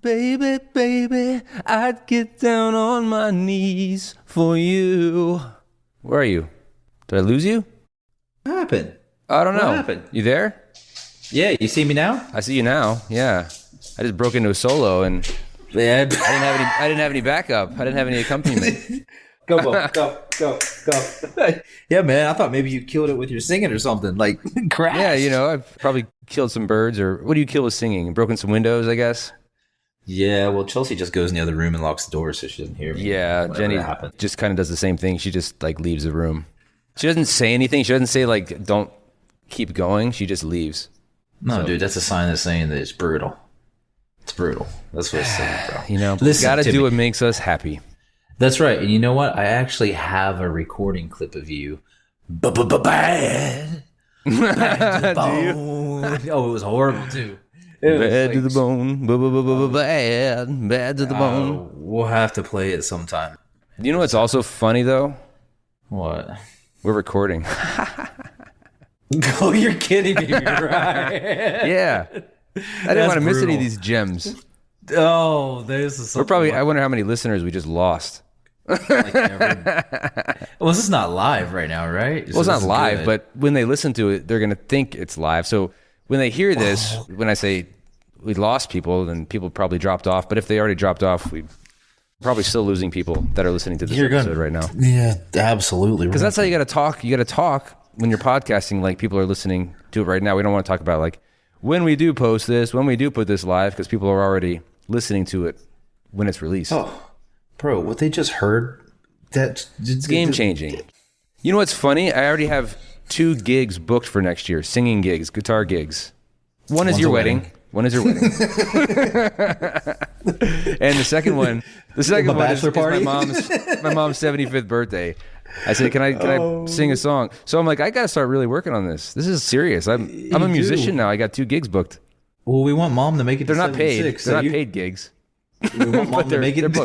baby, baby, I'd get down on my knees for you. Where are you? Did I lose you? What happened? I don't know. What happened? You there? Yeah, you see me now? I see you now. Yeah. I just broke into a solo and Yeah. I didn't have any backup. I didn't have any accompaniment. Go. Yeah, man, I thought maybe you killed it with your singing or something. Like, crash. Yeah, you know, I've probably killed some birds, or what do you kill with singing? Broken some windows, I guess. Yeah, well, Chelsea just goes in the other room and locks the door so she doesn't hear me. Yeah, Jenny just kind of does the same thing. She just like leaves the room. She doesn't say anything. She doesn't say like, don't keep going. She just leaves. No, dude, that's a sign that's saying that it's brutal. It's brutal. That's what it's saying, bro. You know, we gotta do what makes us happy. That's right. And you know what? I actually have a recording clip of you. Bad. Bad to the bone. Oh, it was horrible too. Bad to the bone. Bad to the bone. We'll have to play it sometime. You know what's also funny though? What? We're recording. Oh, you're kidding me, right? Yeah. I didn't want to miss any of these gems. Oh, this is. We're probably. I wonder how many listeners we just lost. Well, this is not live right now, right? Well, it's not live, but when they listen to it, they're going to think it's live. So when they hear this, when I say we lost people, then people probably dropped off. But if they already dropped off, we're probably still losing people that are listening to this episode right now. Yeah, absolutely. Because that's how you got to talk. You got to talk when you're podcasting like people are listening to it right now. We don't want to talk about like when we do post this, when we do put this live, because people are already listening to it when it's released. Oh, bro, what they just heard, it's game changing. You know what's funny? I already have 2 gigs booked for next year, singing gigs, guitar gigs. One is your wedding. One is your wedding. And the second one is my mom's 75th birthday. I said, can I sing a song? So I'm like, I got to start really working on this. This is serious. I'm a musician now. I got 2 gigs booked. Well, we want mom to make it to 76. They're not paid. They're not paid gigs. We want mom to make it.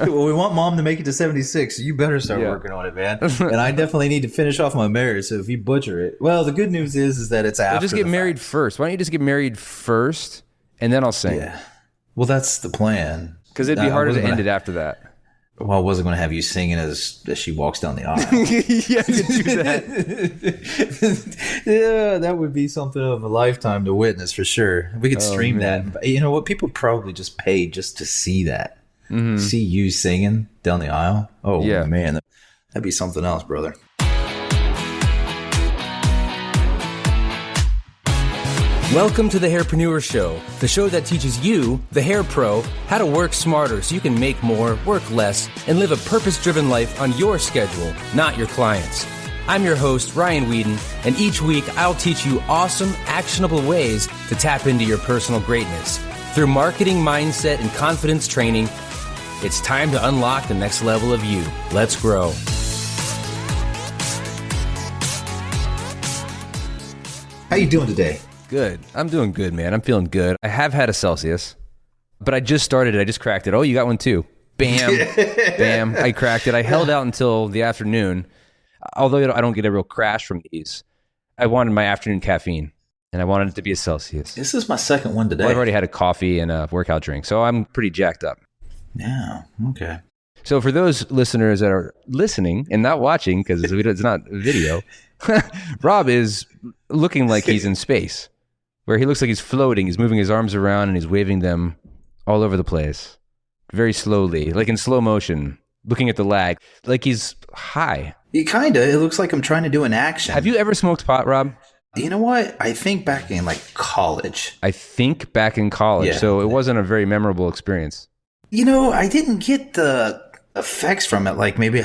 Well, we want mom to make it to 76. So you better start working on it, man. And I definitely need to finish off my marriage. So if you butcher it, well, the good news is that it's after. Well, just get married first. Why don't you just get married first, and then I'll sing? Yeah. Well, that's the plan. Because it'd be harder to end it after that. Well, I wasn't going to have you singing as she walks down the aisle. Yeah, you could do that. Yeah, that would be something of a lifetime to witness for sure. We could stream that. You know what? People probably just pay just to see that. Mm-hmm. See you singing down the aisle. Oh, yeah. Man. That'd be something else, brother. Welcome to the Hairpreneur Show, the show that teaches you, the hair pro, how to work smarter so you can make more, work less, and live a purpose-driven life on your schedule, not your clients'. I'm your host, Ryan Weeden, and each week I'll teach you awesome, actionable ways to tap into your personal greatness. Through marketing, mindset, and confidence training, it's time to unlock the next level of you. Let's grow. How you doing today? Good. I'm doing good, man. I'm feeling good. I have had a Celsius, but I just started it. I just cracked it. Oh, you got one too. Bam. Bam. I cracked it. I held out until the afternoon. Although I don't get a real crash from these, I wanted my afternoon caffeine, and I wanted it to be a Celsius. This is my second one today. Well, I've already had a coffee and a workout drink, so I'm pretty jacked up. Yeah. Okay. So for those listeners that are listening and not watching, because it's not video, Rob is looking like he's in space, where he looks like he's floating. He's moving his arms around and he's waving them all over the place, very slowly, like in slow motion, looking at the lag, like he's high. It looks like I'm trying to do an action. Have you ever smoked pot, Rob? You know what? I think back in college. Yeah. So it wasn't a very memorable experience. You know, I didn't get the effects from it, like maybe.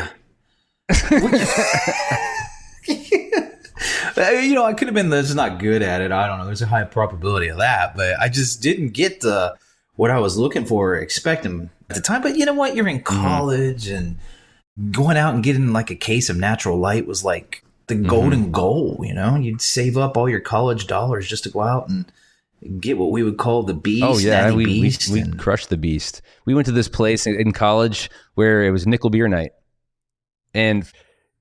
You know, I could have been just not good at it. I don't know. There's a high probability of that, but I just didn't get what I was looking for or expecting at the time. But you know what? You're in college and going out and getting like a case of natural light was like the golden goal. You know, you'd save up all your college dollars just to go out and get what we would call the beast. Oh yeah, we and crushed the beast. We went to this place in college where it was nickel beer night, and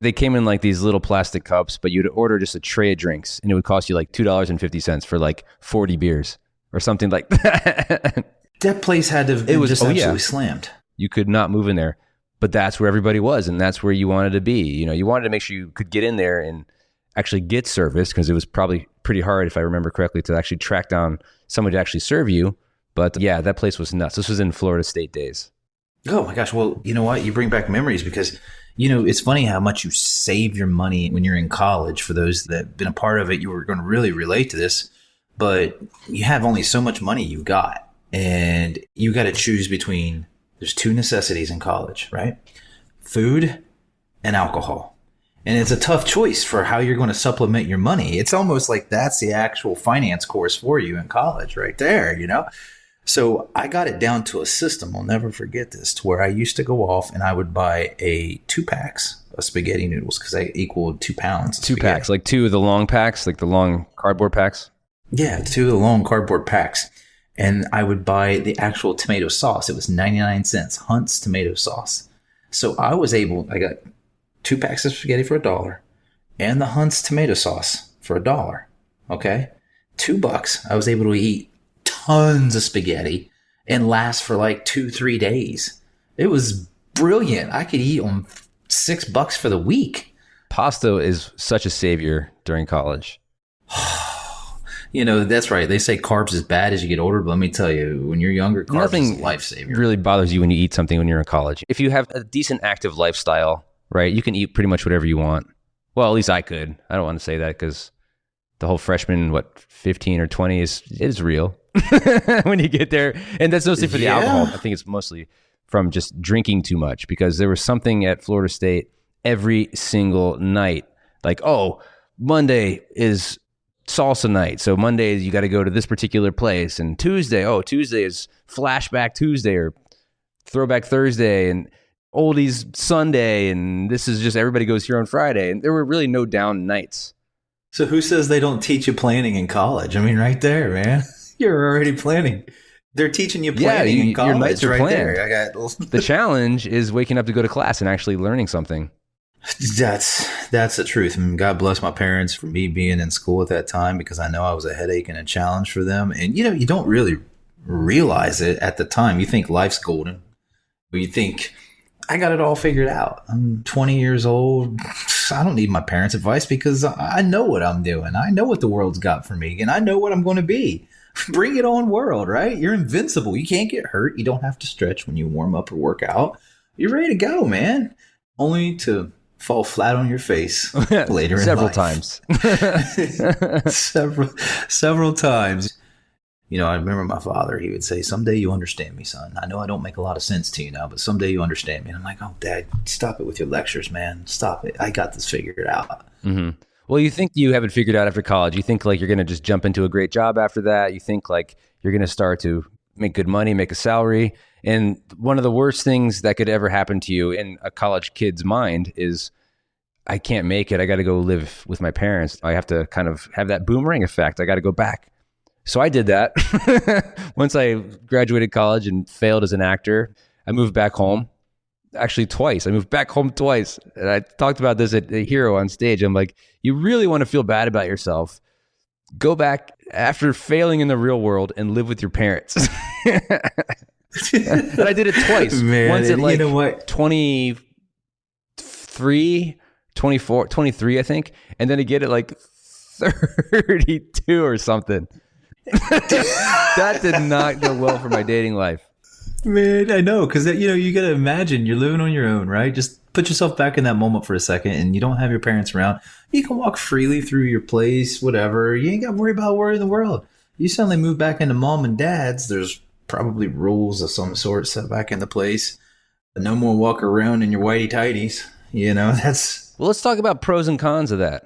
they came in like these little plastic cups, but you'd order just a tray of drinks, and it would cost you like $2.50 for like 40 beers. or something like that. That place had to have been just absolutely yeah. slammed. You could not move in there, but that's where everybody was, and that's where you wanted to be. You know, you wanted to make sure you could get in there and actually get service, because it was probably pretty hard, if I remember correctly, to actually track down someone to actually serve you. But yeah, that place was nuts. This was in Florida State days. Oh my gosh. Well, you know what? You bring back memories because, it's funny how much you save your money when you're in college. For those that have been a part of it, you were going to really relate to this, but you have only so much money you got, and you got to choose between, there's two necessities in college, right? Food and alcohol. And it's a tough choice for how you're going to supplement your money. It's almost like that's the actual finance course for you in college right there, So I got it down to a system. I'll never forget this, to where I used to go off and I would buy 2 packs of spaghetti noodles, because I equaled 2 pounds. 2 packs, like 2 of the long packs, like the long cardboard packs. Yeah, 2 of the long cardboard packs. And I would buy the actual tomato sauce. It was 99 cents, Hunt's tomato sauce. So I got 2 packs of spaghetti for $1 and the Hunt's tomato sauce for $1. Okay. $2. I was able to eat tons of spaghetti and last for like 2-3 days. It was brilliant. I could eat on $6 for the week. Pasta is such a savior during college. That's right. They say carbs is bad as you get older, but let me tell you, when you're younger, carbs is a lifesaver. Really bothers you when you eat something when you're in college. If you have a decent active lifestyle, right, you can eat pretty much whatever you want. Well, at least I could. I don't want to say that, because the whole freshman, 15 or 20 is real when you get there. And that's mostly for the alcohol. I think it's mostly from just drinking too much, because there was something at Florida State every single night. Like, Monday is salsa night. So Monday, you got to go to this particular place. And Tuesday is Flashback Tuesday or Throwback Thursday, and Oldies Sunday. And this is just, everybody goes here on Friday. And there were really no down nights. So who says they don't teach you planning in college? I mean, right there, man. You're already planning. They're teaching you planning in college. Your nights are right planned. There. The challenge is waking up to go to class and actually learning something. That's the truth. I mean, God bless my parents for me being in school at that time, because I know I was a headache and a challenge for them. And, you don't really realize it at the time. You think life's golden. You think, I got it all figured out. I'm 20 years old. I don't need my parents' advice, because I know what I'm doing. I know what the world's got for me, and I know what I'm going to be. Bring it on, world, right? You're invincible. You can't get hurt. You don't have to stretch when you warm up or work out. You're ready to go, man. Only to fall flat on your face later in Several life. Times. Several times. I remember my father, he would say, someday you understand me, son. I know I don't make a lot of sense to you now, but someday you understand me. And I'm like, oh, Dad, stop it with your lectures, man. Stop it. I got this figured out. Mm-hmm. Well, you think you have it figured out after college. You think like you're going to just jump into a great job after that. You think like you're going to start to make good money, make a salary. And one of the worst things that could ever happen to you in a college kid's mind is, I can't make it. I got to go live with my parents. I have to kind of have that boomerang effect. I got to go back. So I did that. Once I graduated college and failed as an actor, I moved back home. Actually, twice. I moved back home twice. And I talked about this at Hero on stage. I'm like, you really want to feel bad about yourself, go back after failing in the real world and live with your parents. And I did it twice. Man, once at like 23, I think. And then again at like 32 or something. That did not go well for my dating life. Man, I know, because you got to imagine you're living on your own, right? Just put yourself back in that moment for a second, and you don't have your parents around. You can walk freely through your place, whatever. You ain't got to worry about where in the world. You suddenly move back into mom and dad's. There's probably rules of some sort set back into place. No more walk around in your whitey tighties. That's. Well, let's talk about pros and cons of that.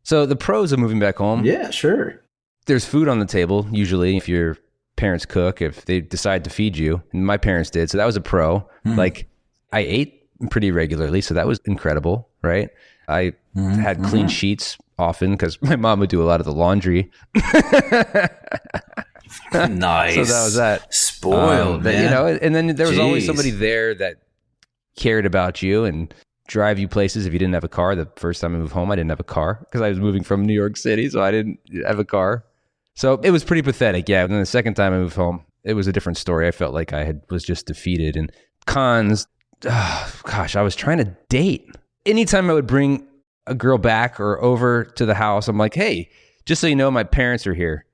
So the pros of moving back home. Yeah, sure. There's food on the table, usually, if your parents cook, if they decide to feed you. And my parents did, so that was a pro. Mm-hmm. Like, I ate pretty regularly, so that was incredible, right? I had clean sheets often because my mom would do a lot of the laundry. Nice. So that was that. Spoiled, man. And then there was always somebody there that cared about you and drive you places if you didn't have a car. The first time I moved home, I didn't have a car because I was moving from New York City, so I didn't have a car. So it was pretty pathetic. Yeah. And then the second time I moved home, it was a different story. I felt like was just defeated. And cons, gosh, I was trying to date. Anytime I would bring a girl back or over to the house, I'm like, hey, just so you know, my parents are here.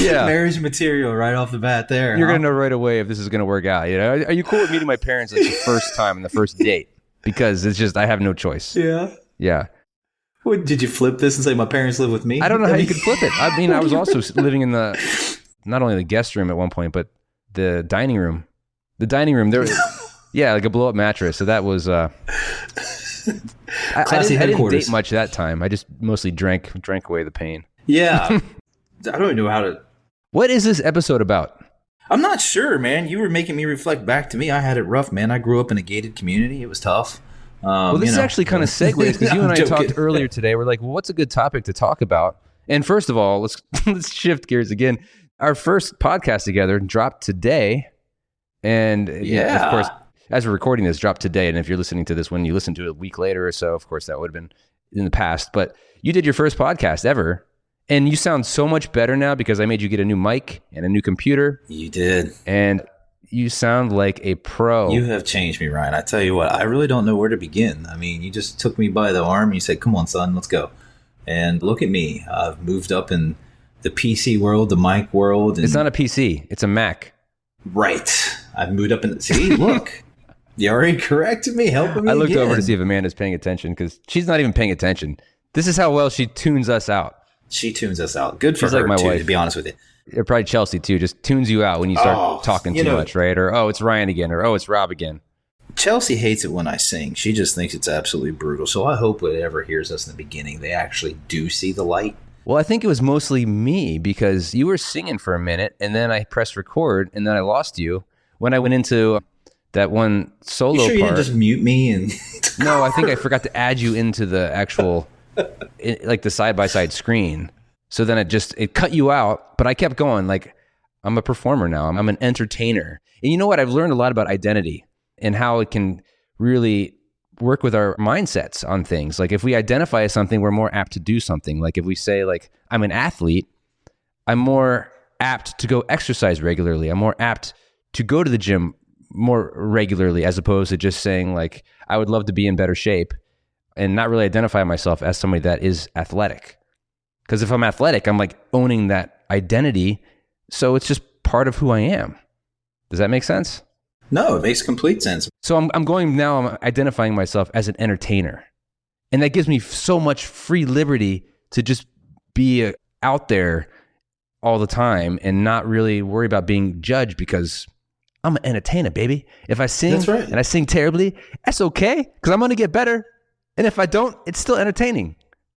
Yeah. Marriage material right off the bat there. You're going to know right away if this is going to work out. You know, are you cool with meeting my parents like the first time and the first date? Because it's just, I have no choice. Yeah. Yeah. What, did you flip this and say my parents live with me? I don't know how you could flip it. I mean, I was also living in not only the guest room at one point, but the dining room. The dining room, there, yeah, like a blow up mattress. So that was, I didn't date much that time. I just mostly drank away the pain. Yeah. I don't even know how to. What is this episode about? I'm not sure, man. You were making me reflect back to me. I had it rough, man. I grew up in a gated community. It was tough. Well, this actually kind of segues because you and I talked earlier today. We're like, well, what's a good topic to talk about? And first of all, let's shift gears again. Our first podcast together dropped today. And yeah, of course, as we're recording this, dropped today. And if you're listening to this when you listen to it a week later or so, of course, that would have been in the past. But you did your first podcast ever. And you sound so much better now because I made you get a new mic and a new computer. You did. And you sound like a pro. You have changed me, Ryan. I tell you what, I really don't know where to begin. I mean, you just took me by the arm. You said, come on, son, let's go. And look at me. I've moved up in the PC world, the mic world. And it's not a PC. It's a Mac. Right. I've moved up in the... See, look. You already corrected me, helping me I looked again. over to see if Amanda's paying attention because she's not even paying attention. This is how well she tunes us out. She tunes us out. Good for She's her, like my too, wife. to be honest with you. Or probably Chelsea, too. Just tunes you out when you start talking too much, right? Or, oh, it's Ryan again. Or, oh, it's Rob again. Chelsea hates it when I sing. She just thinks it's absolutely brutal. So I hope whoever hears us in the beginning, they actually do see the light. Well, I think it was mostly me because you were singing for a minute, and then I pressed record, and then I lost you when I went into that one solo you sure part. You didn't just mute me? And No, I think I forgot to add you into the actual, like the side-by-side screen. So then it cut you out, but I kept going. Like, I'm a performer now. I'm an entertainer. And you know what? I've learned a lot about identity and how it can really work with our mindsets on things. Like if we identify as something, we're more apt to do something. Like if we say like, I'm an athlete, I'm more apt to go exercise regularly. I'm more apt to go to the gym more regularly as opposed to just saying like, I would love to be in better shape and not really identify myself as somebody that is athletic. Because if I'm athletic, I'm like owning that identity. So it's just part of who I am. Does that make sense? No, it makes complete sense. So I'm identifying myself as an entertainer. And that gives me so much free liberty to just be out there all the time and not really worry about being judged because I'm an entertainer, baby. If I sing and I sing terribly, that's okay because I'm going to get better. And if I don't, it's still entertaining.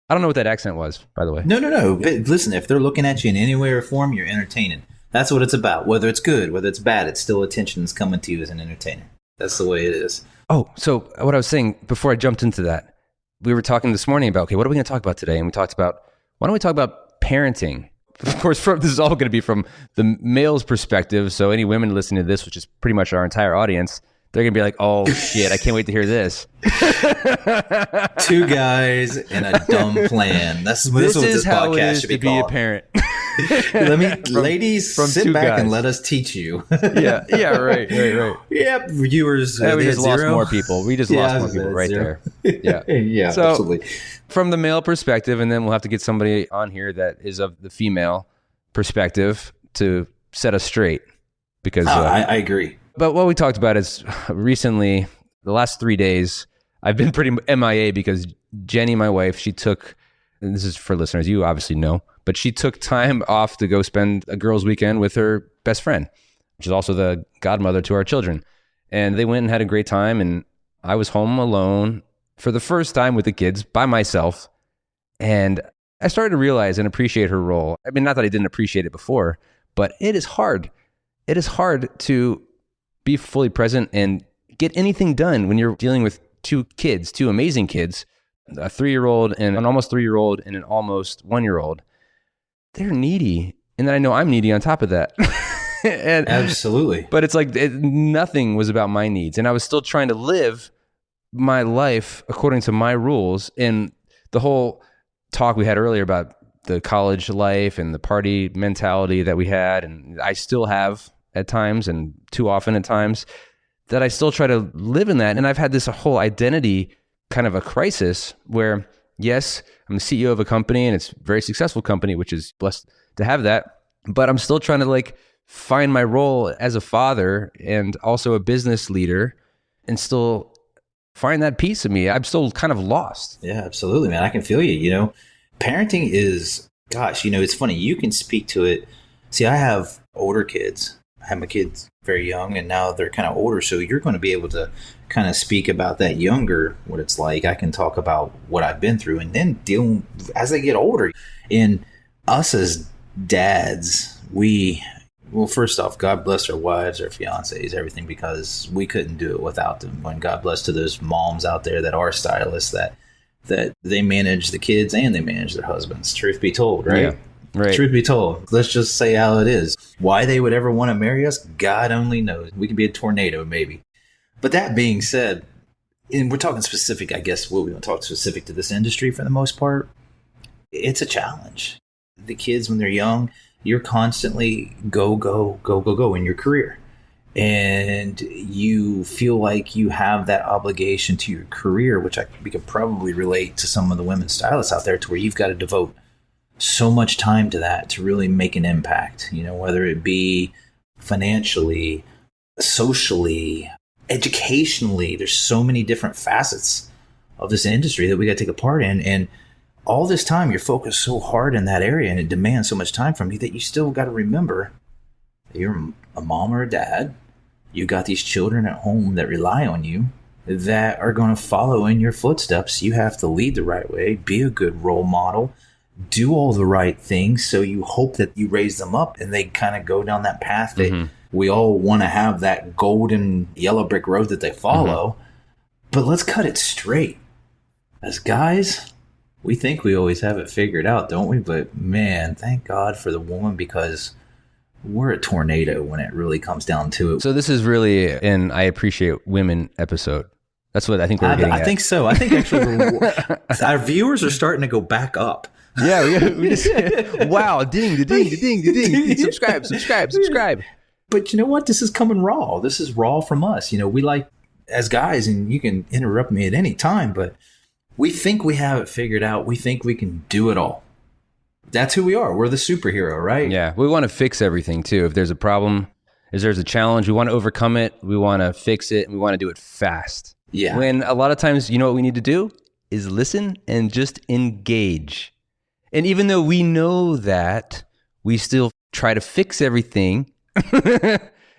I don't know what that accent was, by the way. No. But listen, if they're looking at you in any way or form, you're entertaining. That's what it's about. Whether it's good, whether it's bad, it's still attention is coming to you as an entertainer. That's the way it is. Oh, so what I was saying before I jumped into that, we were talking this morning about, okay, what are we going to talk about today? And we talked about, why don't we talk about parenting? Of course, this is all going to be from the male's perspective. So any women listening to this, which is pretty much our entire audience, they're going to be like, oh, shit, I can't wait to hear this. Two guys and a dumb plan. This is what this how podcast it is should be to called. Be a parent. Ladies, sit back and let us teach you. yeah, right. Yeah, viewers. We just lost more people. We just lost more people right there. Yeah, so, absolutely. From the male perspective, and then we'll have to get somebody on here that is of the female perspective to set us straight. Because I agree. But what we talked about is recently, the last 3 days, I've been pretty MIA because Jenny, my wife, she took, and this is for listeners, you obviously know, but she took time off to go spend a girls' weekend with her best friend, which is also the godmother to our children. And they went and had a great time. And I was home alone for the first time with the kids by myself. And I started to realize and appreciate her role. I mean, not that I didn't appreciate it before, but it is hard. It is hard to be fully present and get anything done when you're dealing with two amazing kids, a 3-year-old and an almost 3-year-old and an almost 1-year-old. They're needy. And then I know I'm needy on top of that. And, absolutely. But it's like nothing was about my needs. And I was still trying to live my life according to my rules. And the whole talk we had earlier about the college life and the party mentality that we had, and I still have at times, and too often at times, that I still try to live in that. And I've had this whole identity kind of a crisis where, yes, I'm the CEO of a company and it's a very successful company, which is blessed to have that. But I'm still trying to like find my role as a father and also a business leader and still find that piece of me. I'm still kind of lost. Yeah, absolutely, man. I can feel you. You know, parenting is, gosh, you know, it's funny. You can speak to it. See, I have older kids. I have my kids very young, and now they're kind of older. So you're going to be able to kind of speak about that younger, what it's like. I can talk about what I've been through, and then deal as they get older. And us as dads, well, first off, God bless our wives, our fiancés, everything, because we couldn't do it without them. And God bless to those moms out there that are stylists, that they manage the kids and they manage their husbands. Truth be told, right? Yeah. Right. Truth be told, let's just say how it is. Why they would ever want to marry us, God only knows. We could be a tornado, maybe. But that being said, and we're talking specific, I guess, what we want to talk specific to this industry for the most part, it's a challenge. The kids, when they're young, you're constantly go in your career. And you feel like you have that obligation to your career, which we could probably relate to some of the women stylists out there, to where you've got to devote so much time to that to really make an impact, you know, whether it be financially, socially, educationally. There's so many different facets of this industry that we got to take a part in. And all this time, you're focused so hard in that area, and it demands so much time from you that you still got to remember that you're a mom or a dad. You got these children at home that rely on you, that are going to follow in your footsteps. You have to lead the right way, be a good role model, do all the right things. So you hope that you raise them up and they kind of go down that path that we all want to have, that golden yellow brick road that they follow. But let's cut it straight. As guys, we think we always have it figured out, don't we? But man, thank God for the woman, because we're a tornado when it really comes down to it. So this is really an I Appreciate Women episode. That's what I think we're getting at. I think so. I think actually our viewers are starting to go back up. Yeah, we just wow, ding, ding, subscribe. But you know what? This is coming raw. This is raw from us. You know, we like, as guys, and you can interrupt me at any time, but we think we have it figured out. We think we can do it all. That's who we are. We're the superhero, right? Yeah, we want to fix everything too. If there's a problem, if there's a challenge, we want to overcome it. We want to fix it, and we want to do it fast. Yeah. When a lot of times, you know what we need to do is listen and just engage. And even though we know that, we still try to fix everything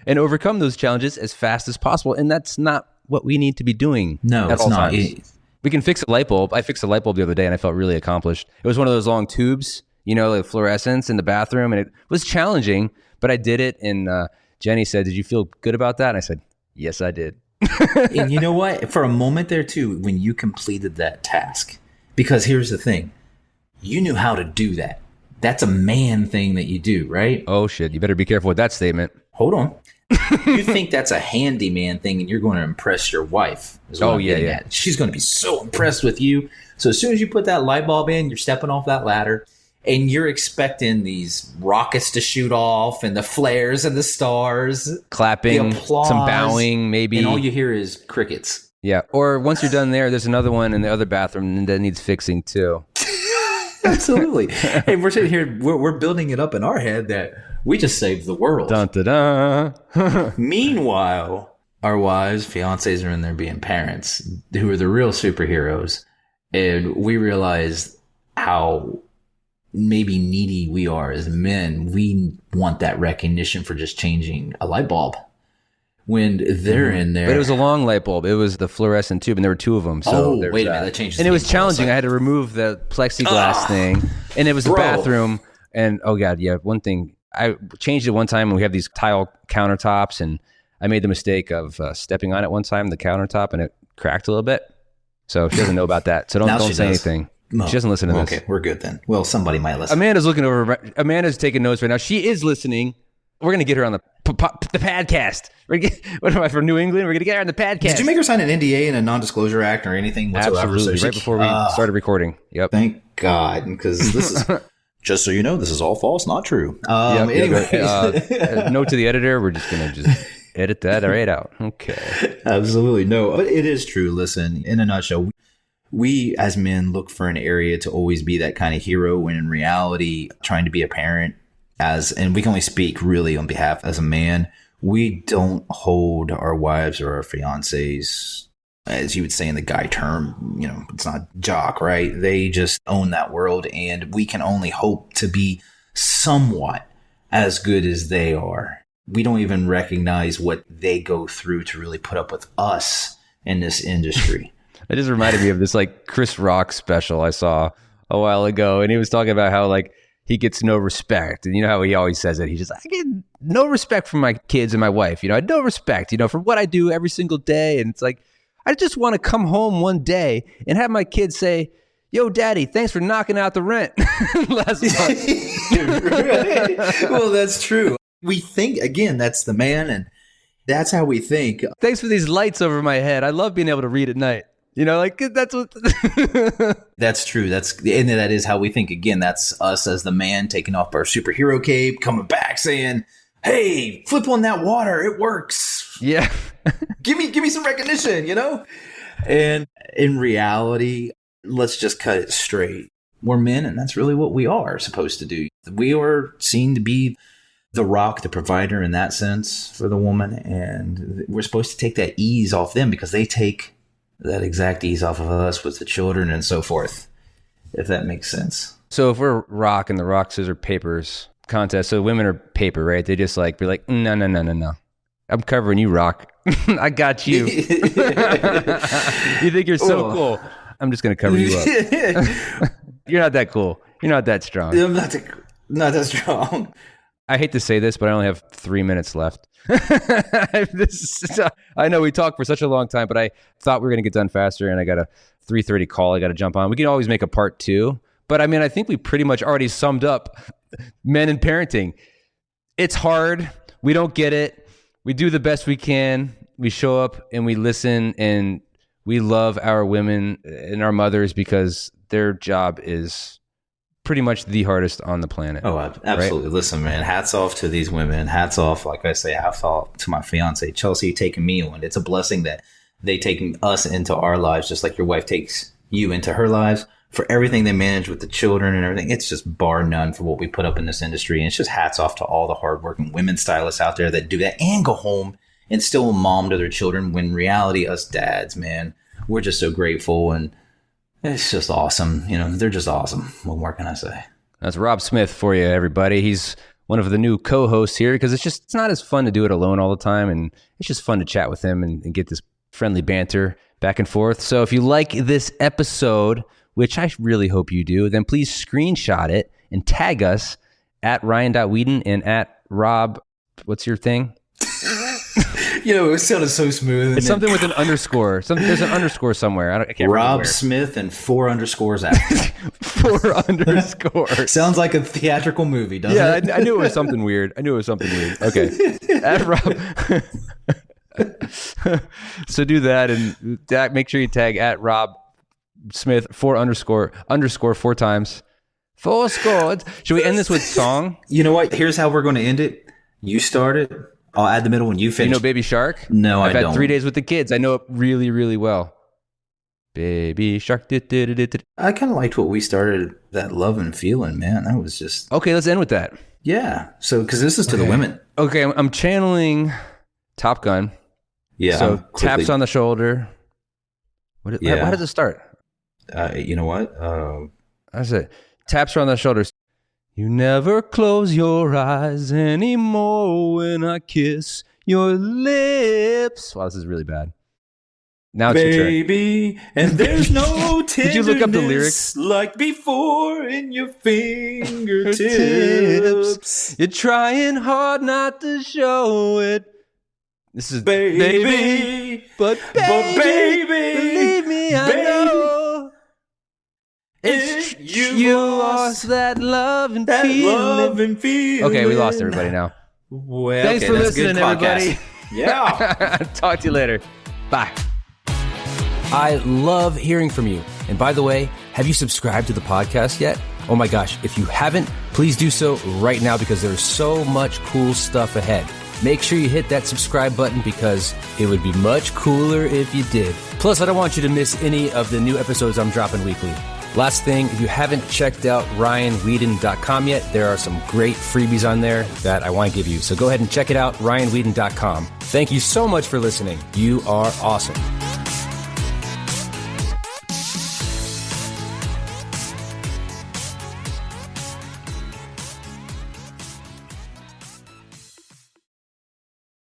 and overcome those challenges as fast as possible. And that's not what we need to be doing. No, at it's all not. times. We can fix a light bulb. I fixed a light bulb the other day and I felt really accomplished. It was one of those long tubes, you know, like fluorescence in the bathroom. And it was challenging, but I did it. And Jenny said, "Did you feel good about that?" And I said, "Yes, I did." And you know what? For a moment there too, when you completed that task, because here's the thing, you knew how to do that. That's a man thing that you do, right? Oh shit, you better be careful with that statement. Hold on. You think that's a handyman thing and you're going to impress your wife. Yeah. She's going to be so impressed with you. So as soon as you put that light bulb in, you're stepping off that ladder and you're expecting these rockets to shoot off and the flares and the stars. Clapping, the applause, some bowing, maybe. And all you hear is crickets. Yeah. Or once you're done there, there's another one in the other bathroom that needs fixing too. Absolutely. Hey, we're sitting here, we're building it up in our head that we just saved the world. Dun, da, da. Meanwhile, our wives, fiancés are in there being parents, who are the real superheroes. And we realize how maybe needy we are as men. We want that recognition for just changing a light bulb. When they're in there. But it was a long light bulb. It was the fluorescent tube, and there were two of them. So wait a minute. That changes. And it was challenging. I had to remove the plexiglass thing. And it was the bathroom. And oh, God, yeah. One thing, I changed it one time, and we have these tile countertops, and I made the mistake of stepping on it one time, the countertop, and it cracked a little bit. So she doesn't know about that. So don't say anything. No. She doesn't listen to this. Okay, we're good then. Well, somebody might listen. Amanda's looking over. Amanda's taking notes right now. She is listening. We're going to get her on the the podcast. What am I from New England? We're gonna get her on the podcast. Did you make her sign an NDA and a non-disclosure act or anything whatsoever? Absolutely. So right before we started recording. Yep. Thank God, because this is just so you know, this is all false, not true. Anyway, note to the editor: we're just gonna edit that right out. Okay. Absolutely. No, it is true. Listen, in a nutshell, we as men look for an area to always be that kind of hero, when in reality, trying to be a parent and we can only speak really on behalf as a man, we don't hold our wives or our fiancés, as you would say in the guy term, it's not jock, right? They just own that world, and we can only hope to be somewhat as good as they are. We don't even recognize what they go through to really put up with us in this industry. It just reminded me of this like Chris Rock special I saw a while ago, and he was talking about how like he gets no respect, and you know how he always says it. He's just, I get no respect from my kids and my wife. I had no respect, for what I do every single day, and it's like I just want to come home one day and have my kids say, "Yo, Daddy, thanks for knocking out the rent last month." Right. Well, that's true. We think, again, that's the man, and that's how we think. Thanks for these lights over my head. I love being able to read at night. That's what. That's true. And that is how we think. Again, that's us as the man taking off our superhero cape, coming back saying, "Hey, flip on that water. It works. Yeah. give me some recognition, And in reality, let's just cut it straight. We're men, and that's really what we are supposed to do. We are seen to be the rock, the provider in that sense for the woman, and we're supposed to take that ease off them because they take that exact ease off of us with the children and so forth, if that makes sense. So if we're rock in the rock, scissors, papers contest, so women are paper, right? They just be like, no. I'm covering you, rock. I got you. You think you're so cool. I'm just going to cover you up. You're not that cool. You're not that strong. I'm not that strong. I hate to say this, but I only have 3 minutes left. I know we talked for such a long time, but I thought we were going to get done faster, and I got a 3:30 call I got to jump on. We can always make a part 2, but I think we pretty much already summed up men and parenting. It's hard. We don't get it. We do the best we can. We show up and we listen, and we love our women and our mothers because their job is pretty much the hardest on the planet. Oh, absolutely. Right? Listen, man, hats off to these women. Hats off, like I say, hats off to my fiance, Chelsea, taking me on. It's a blessing that they take us into our lives, just like your wife takes you into her lives, for everything they manage with the children and everything. It's just bar none for what we put up in this industry. And it's just hats off to all the hardworking women stylists out there that do that and go home and still a mom to their children, when in reality, us dads, man, we're just so grateful, and it's just awesome. They're just awesome. What more can I say? That's Rob Smith for you, everybody. He's one of the new co-hosts here because it's not as fun to do it alone all the time, and it's just fun to chat with him and get this friendly banter back and forth. So if you like this episode, which I really hope you do, then please screenshot it and tag us at Ryan.Weeden and at Rob. What's your thing? It sounded so smooth. It's something with an underscore. There's an underscore somewhere. I can't remember. Rob Smith and 4 underscores after. 4 underscores. Sounds like a theatrical movie, doesn't it? Yeah, I knew it was something weird. Okay. At Rob. So do that, and make sure you tag at Rob Smith 4 underscore 4 times. 4 scored. Should we end this with song? You know what? Here's how we're going to end it. You start it. I'll add the middle when you finish. You know Baby Shark? No, I've I don't. had 3 days with the kids. I know it really, really well. Baby Shark. I kind of liked what we started, that love and feeling, man. That was just... Okay, let's end with that. Yeah. So, because this is to the women. Okay, I'm channeling Top Gun. Yeah. So taps on the shoulder. How does it start? You know what? That's it. Taps her on the shoulders. You never close your eyes anymore when I kiss your lips. Wow, this is really bad. Now it's baby, and there's no tenderness. Did you look up the lyrics? Like before in your fingertips. You're trying hard not to show it. This is baby, but baby, believe me, I know. It's you lost that love and feeling. Okay, we lost everybody now. Well, Thanks for that's listening, good podcast. everybody. Yeah. Talk to you later. Bye. I love hearing from you. And by the way, have you subscribed to the podcast yet? Oh my gosh, if you haven't, please do so right now because there's so much cool stuff ahead. Make sure you hit that subscribe button because it would be much cooler if you did. Plus, I don't want you to miss any of the new episodes I'm dropping weekly. Last thing, if you haven't checked out RyanWeeden.com yet, there are some great freebies on there that I want to give you. So go ahead and check it out, RyanWeeden.com. Thank you so much for listening. You are awesome.